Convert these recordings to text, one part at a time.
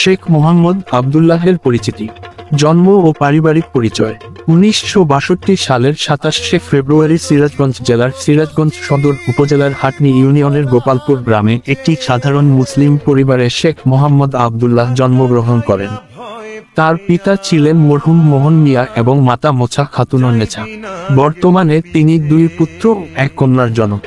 শেখ মোহাম্মদ আবদুল্লাহের পরিচিতি, জন্ম ও পারিবারিক পরিচয়। 1962 সালের 27শে ফেব্রুয়ারি সিরাজগঞ্জ জেলার সিরাজগঞ্জ সদর উপজেলার হাটনি ইউনিয়নের গোপালপুর গ্রামে একটি সাধারণ মুসলিম পরিবারে শেখ মোহাম্মদ আবদুল্লাহ জন্মগ্রহণ করেন। তার পিতা ছিলেন মরহুম মোহন মিয়া এবং মাতা মোছা খাতুন নেছা। বর্তমানে তিনি 2 পুত্র ও 1 কন্যার জনক।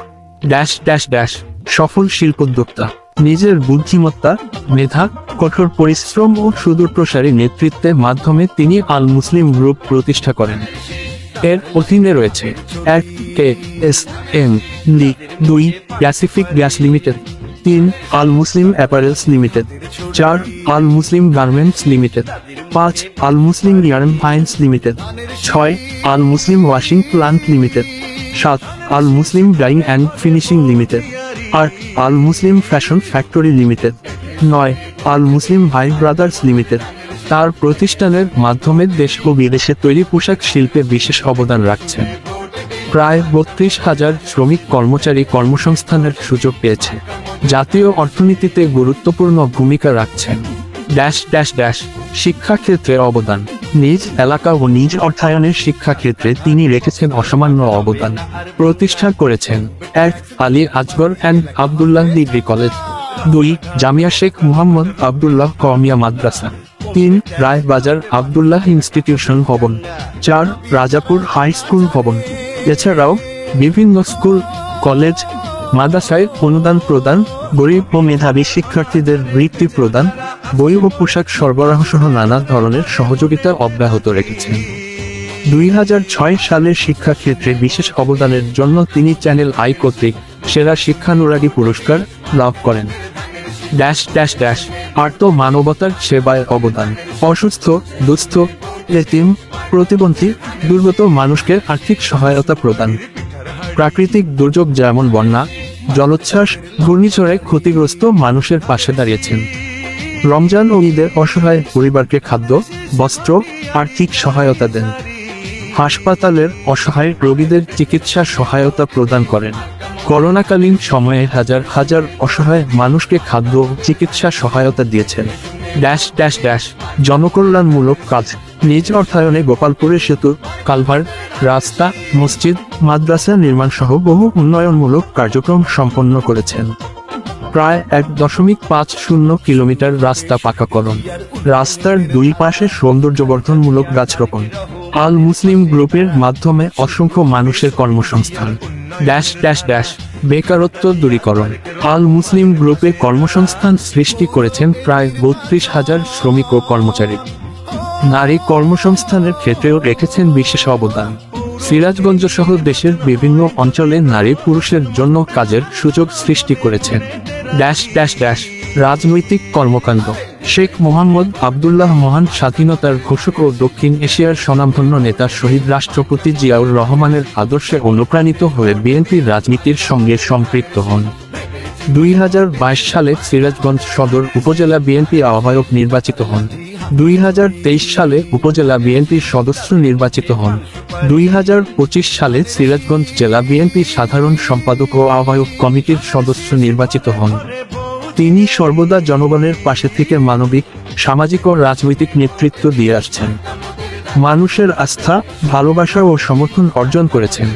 সফল শিল্পোদ্যোক্তা, নিজের বুদ্ধিমত্তা, মেধা, কঠোর পরিশ্রম ও সুদূরপ্রসারী নেতৃত্বের মাধ্যমে তিনি আল মুসলিম গ্রুপ প্রতিষ্ঠা করেন। এর অধীনে রয়েছে 1 KSM লি, 2 Pacific gas limited, 3 Al Muslim apparels limited, 4 Al Muslim garments limited, 5 Al Muslim yarn fines limited, 6 Al Muslim washing plant limited, 7 Al Muslim dyeing and finishing limited, 8 Al Muslim fashion factory limited, 9 Al Muslim Bhai brothers limited. তার প্রতিষ্ঠানের মাধ্যমে দেশ ও বিদেশে তৈরি পোশাক শিল্পে বিশেষ অবদান রাখছেন। প্রায় 32,000 শ্রমিক কর্মচারী কর্মসংস্থানের সুযোগ পেয়েছে। জাতীয় অর্থনীতিতে গুরুত্বপূর্ণ ভূমিকা রাখছেন। শিক্ষাক্ষেত্রে অবদান, নিজ এলাকা ও নিজ অর্থায়নের শিক্ষাক্ষেত্রে তিনি রেখেছেন অসামান্য অবদান। প্রতিষ্ঠা করেছেন 1 Ali Asgar and Abdullah degree college, 2 Jamia Sheikh Muhammad Abdullah Qawmia Madrasa, 3 Raybazar Abdullah institution ভবন, 4 রাজাপুর হাই স্কুল ভবন। এছাড়াও বিভিন্ন স্কুল, কলেজ, মাদ্রাসায় অনুদান প্রদান, গরিব ও মেধাবী শিক্ষার্থীদের বৃত্তি প্রদান, বই ও পোশাক সরবরাহ সহ নানা ধরনের সহযোগিতা অব্যাহত রেখেছেন। 2006 সালের শিক্ষাক্ষেত্রে বিশেষ অবদানের জন্য তিনি চ্যানেল আই কর্তৃক সেরা শিক্ষানুরাগী পুরস্কার লাভ করেন। আর্ত মানবতার সেবায় অবদান, অসুস্থ, দুস্থ, এতিম, প্রতিবন্ধী, দুর্গত মানুষকে আর্থিক সহায়তা প্রদান। প্রাকৃতিক দুর্যোগ যেমন বন্যা, জলোচ্ছ্বাস, ঘূর্ণিঝড়ে ক্ষতিগ্রস্ত মানুষের পাশে দাঁড়িয়েছেন। রমজান ও ঈদে অসহায় পরিবারকে খাদ্য, বস্ত্র, আর্থিক সহায়তা দেন। হাসপাতালের অসহায় রোগীদের চিকিৎসা সহায়তা প্রদান করেন। করোনাকালীন সময়ে হাজার হাজার অসহায় মানুষকে খাদ্য ও চিকিৎসা সহায়তা দিয়েছেন। জনকল্যাণমূলক কাজ, নিজ অর্থায়নে গোপালপুরে সেতু, কালভার্ট, রাস্তা, মসজিদ, মাদ্রাসা নির্মাণ সহ বহু উন্নয়নমূলক কার্যক্রম সম্পন্ন করেছেন। প্রায় 1.50 কিলোমিটার রাস্তা পাকাকরণ, রাস্তার 2 পাশে সৌন্দর্যবর্ধনমূলক গাছ রোপণ। আল মুসলিম গ্রুপের মাধ্যমে অসংখ্য মানুষের কর্মসংস্থান। বেকারত্ব দূরীকরণ, আল মুসলিম গ্রুপে কর্মসংস্থান সৃষ্টি করেছেন প্রায় 32,000 শ্রমিক ও কর্মচারী। নারী কর্মসংস্থানের ক্ষেত্রেও রেখেছেন বিশেষ অবদান। সিরাজগঞ্জ সহ দেশের বিভিন্ন অঞ্চলে নারী পুরুষের জন্য কাজের সুযোগ সৃষ্টি করেছেন। রাজনৈতিক কর্মকাণ্ড, শেখ মোহাম্মদ আবদুল্লাহ মহান স্বাধীনতার ঘোষক ও দক্ষিণ এশিয়ার স্বনামধন্য নেতা শহীদ রাষ্ট্রপতি জিয়াউর রহমানের আদর্শে অনুপ্রাণিত হয়ে বিএনপির রাজনীতির সঙ্গে সম্পৃক্ত হন। 2022 সালে সিরাজগঞ্জ সদর উপজেলা বিএনপি আহ্বায়ক নির্বাচিত হন। 2023 সালে উপজেলা বিএনপির সদস্য নির্বাচিত হন। 2025 সালে সিরাজগঞ্জ জেলা বিএনপির সাধারণ সম্পাদক ও আহ্বায়ক কমিটির সদস্য নির্বাচিত হন। তিনি সর্বদা জনগণের পাশে থেকে মানবিক, সামাজিক ও রাজনৈতিক নেতৃত্ব দিয়ে আসছেন। মানুষের আস্থা, ভালোবাসা ও সমর্থন অর্জন করেছেন।